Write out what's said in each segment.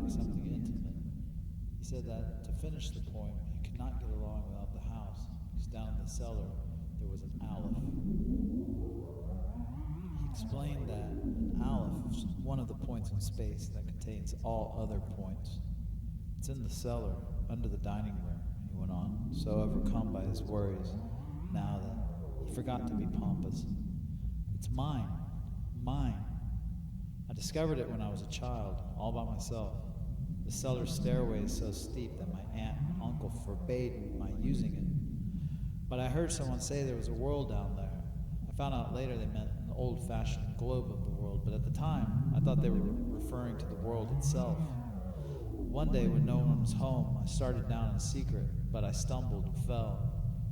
describing something intimate. He said that to finish the poem, he could not get along without the house, because down in the cellar there was an Aleph. He explained that an Aleph is one of the points in space that contains all other points. It's in the cellar, under the dining room, he went on, so overcome by his worries, now that he forgot to be pompous. It's mine. I discovered it when I was a child, all by myself. The cellar stairway is so steep that my aunt and uncle forbade my using it. But I heard someone say there was a world down there. I found out later they meant an old-fashioned globe of the world, but at the time, I thought they were referring to the world itself. One day when no one was home, I started down in secret, but I stumbled and fell.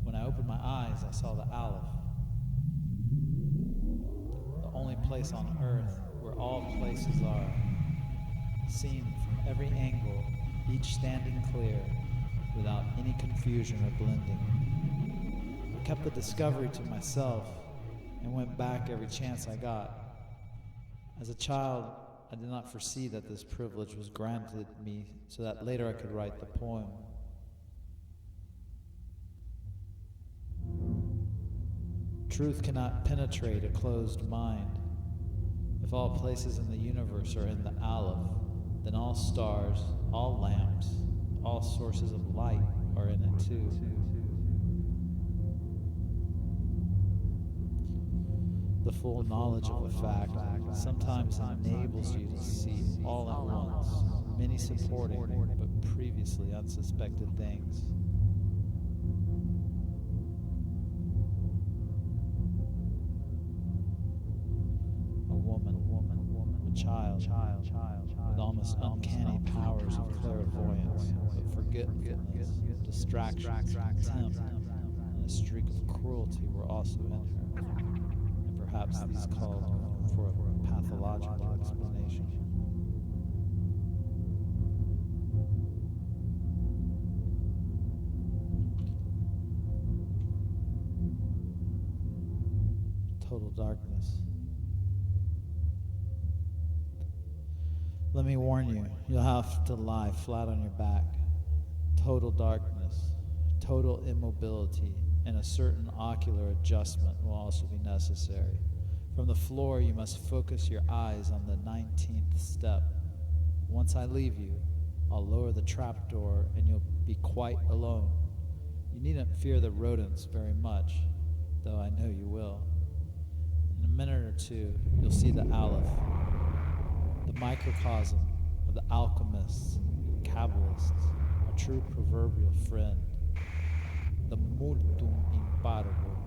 When I opened my eyes, I saw the Aleph. The only place on earth where all places are, seen from every angle, each standing clear, without any confusion or blending. I kept the discovery to myself and went back every chance I got. As a child, I did not foresee that this privilege was granted me so that later I could write the poem. Truth cannot penetrate a closed mind. If all places in the universe are in the Aleph, then all stars, all lamps, all sources of light are in it too. The full knowledge of a fact sometimes enables you to see all at once many supporting but previously unsuspected things. A child with almost uncanny powers of clairvoyance, but forgetfulness, distractions, contempt, and a streak of cruelty were also in her. And perhaps these called for a pathological explanation. Total darkness. Let me warn you, you'll have to lie flat on your back. Total darkness, total immobility, and a certain ocular adjustment will also be necessary. From the floor, you must focus your eyes on the 19th step. Once I leave you, I'll lower the trapdoor and you'll be quite alone. You needn't fear the rodents very much, though I know you will. In a minute or two, you'll see the Aleph, the microcosm of the alchemists, Kabbalists, a true proverbial friend, the multum imparable.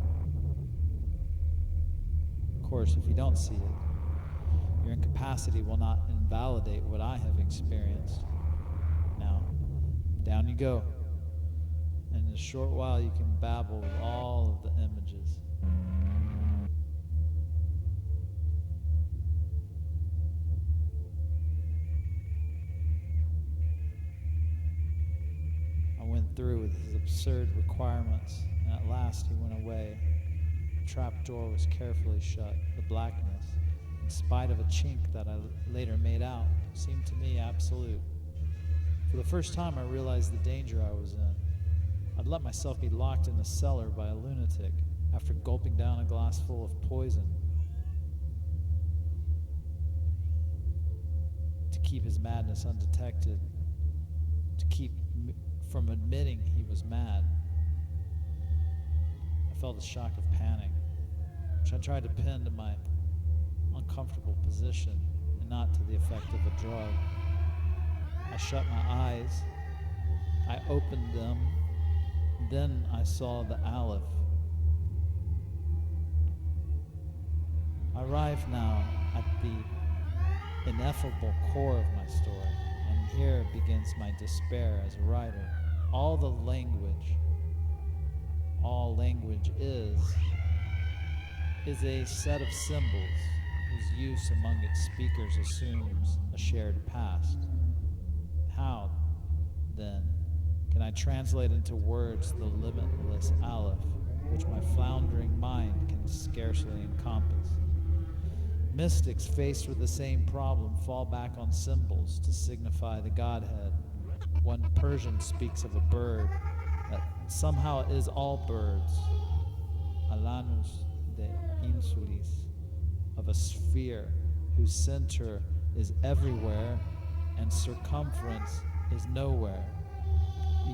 Of course, if you don't see it, your incapacity will not invalidate what I have experienced. Now, down you go, and in a short while you can babble with all of the images. Through with his absurd requirements, and at last he went away. The trapdoor was carefully shut. The blackness, in spite of a chink that I later made out, seemed to me absolute. For the first time I realized the danger I was in. I'd let myself be locked in the cellar by a lunatic after gulping down a glass full of poison to keep his madness undetected, to keep from admitting he was mad. I felt a shock of panic, which I tried to pin to my uncomfortable position and not to the effect of a drug. I shut my eyes, I opened them, then I saw the Aleph. I arrived now at the ineffable core of my story, and here begins my despair as a writer. All language is a set of symbols whose use among its speakers assumes a shared past. How, then, can I translate into words the limitless Aleph, which my floundering mind can scarcely encompass? Mystics faced with the same problem fall back on symbols to signify the Godhead. One Persian speaks of a bird that somehow is all birds, Alanus de insulis, of a sphere whose center is everywhere and circumference is nowhere.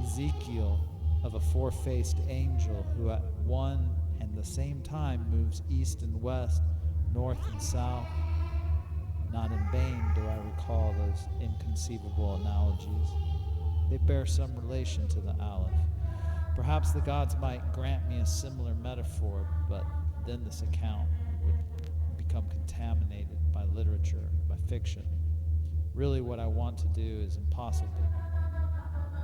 Ezekiel of a four-faced angel who at one and the same time moves east and west, north and south. Not in vain do I recall those inconceivable analogies. They bear some relation to the Aleph. Perhaps the gods might grant me a similar metaphor, but then this account would become contaminated by literature, by fiction. Really, what I want to do is impossible,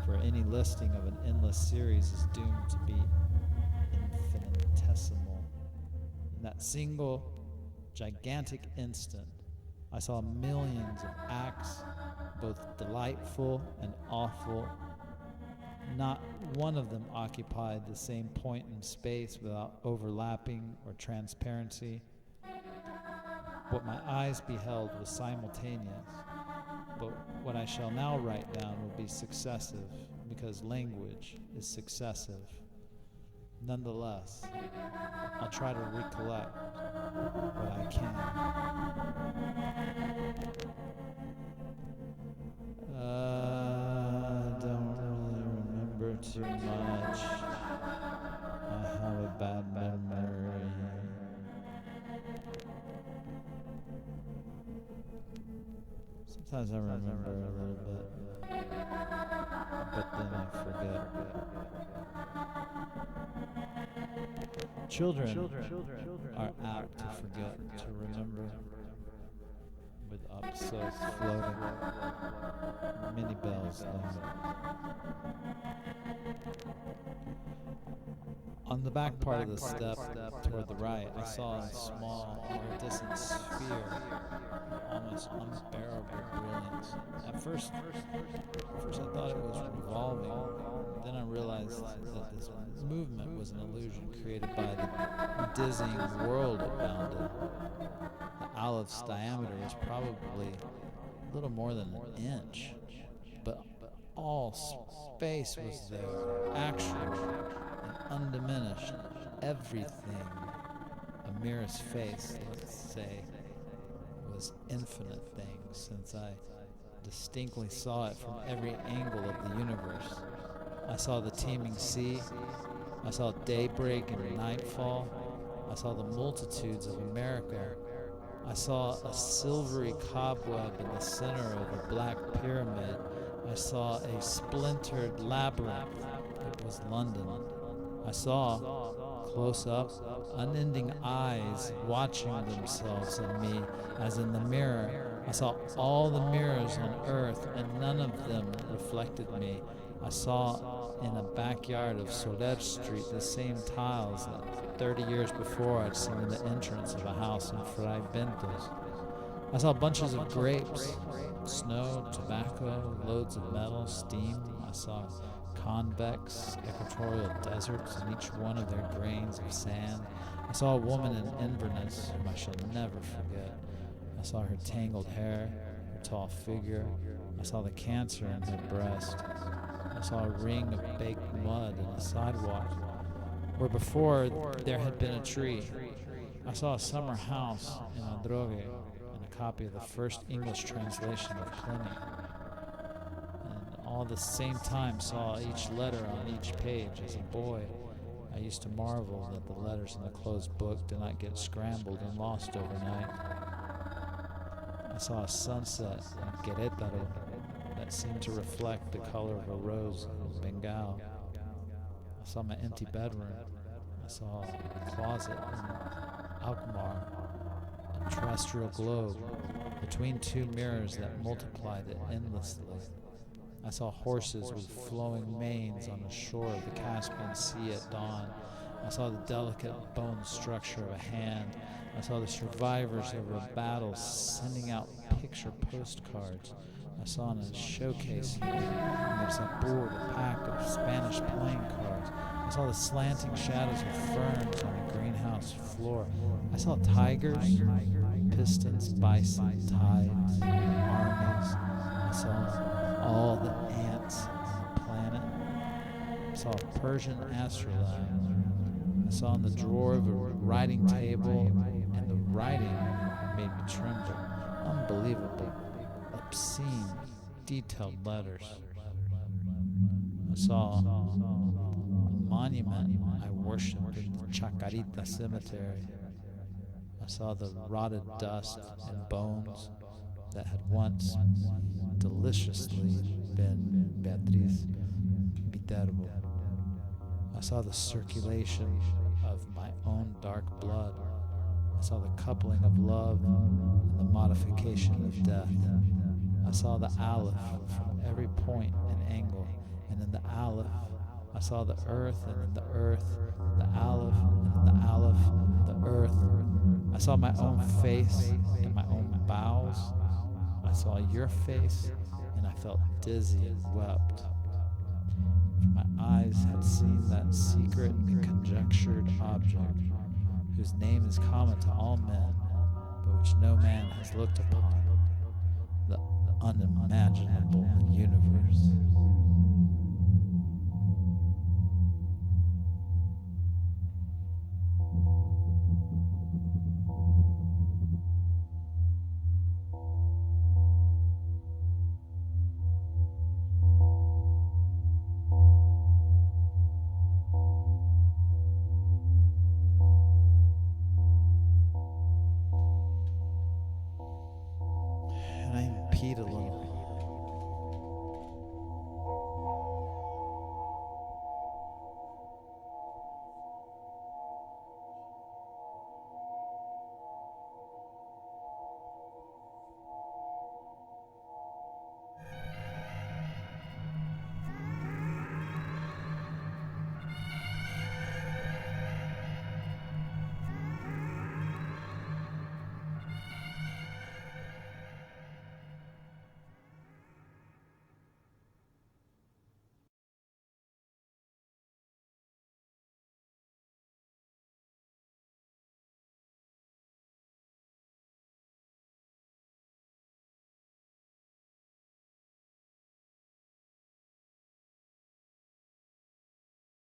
for any listing of an endless series is doomed to be infinitesimal. In that single gigantic instant, I saw millions of acts, both delightful and awful. Not one of them occupied the same point in space without overlapping or transparency. What my eyes beheld was simultaneous, but what I shall now write down will be successive, because language is successive. Nonetheless, I'll try to recollect what I can. Don't really remember too much. I have a bad memory. Sometimes I remember a little bit, but then I forget. Children are apt to forget to remember, with up so floating. Many bells don't. On the back part of the step toward the right, I saw a small, iridescent sphere, almost unbearable brilliance. At first I thought it was revolving. Then I realized that this movement was an illusion created by the dizzying world it bounded. The Aleph's diameter was probably a little more than an inch, but all space was there, actual and undiminished. Everything, a merest face, let's say, was infinite things, since I distinctly saw it from every angle of the universe. I saw the teeming sea, I saw daybreak and nightfall, I saw the multitudes of America, I saw a silvery cobweb in the center of a black pyramid, I saw a splintered labyrinth. It was London. I saw, close up, unending eyes watching themselves in me as in the mirror. I saw all the mirrors on earth, and none of them reflected me. I saw in a backyard of Soler Street the same tiles that 30 years before I'd seen in the entrance of a house in Fray Bentos. I saw bunches of grapes, snow, tobacco, loads of metal, steam. I saw convex equatorial deserts, and each one of their grains of sand. I saw a woman in Inverness whom I shall never forget. I saw her tangled hair, her tall figure. I saw the cancer in her breast. I saw a ring of baked mud in a sidewalk where before there had been a tree. I saw a summer house in Adrogue and a copy of the first English translation of Pliny. All at the same time saw each letter on each page. As a boy, I used to marvel that the letters in the closed book did not get scrambled and lost overnight. I saw a sunset in Querétaro that seemed to reflect the color of a rose in Bengal. I saw my empty bedroom. I saw a closet in Alkmaar, a terrestrial globe between two mirrors that multiplied it endlessly. I saw horses with flowing manes on the shore of the Caspian Sea at dawn. I saw the delicate bone structure of a hand. I saw the survivors of a battle sending out picture postcards. I saw in a showcase near Sabur a pack of Spanish playing cards. I saw the slanting shadows of ferns on the greenhouse floor. I saw tigers, pistons, bison, tides, armies. I saw all the ants on the planet. I saw a Persian astrolabe. I saw in the drawer of a writing table, and the writing made me tremble. Unbelievable, obscene, detailed letters. I saw a monument I worshipped in the Chacarita cemetery. I saw the rotted dust and bones that had once deliciously been Beatriz Viterbo. I saw the circulation of my own dark blood. I saw the coupling of love and the modification of death. I saw the Aleph from every point and angle, and in the Aleph I saw the earth, and in the earth the Aleph, and in the Aleph the earth. I saw my own face and my own bowels. I saw your face, and I felt dizzy and wept. For my eyes had seen that secret and conjectured object, whose name is common to all men, but which no man has looked upon, the unimaginable universe.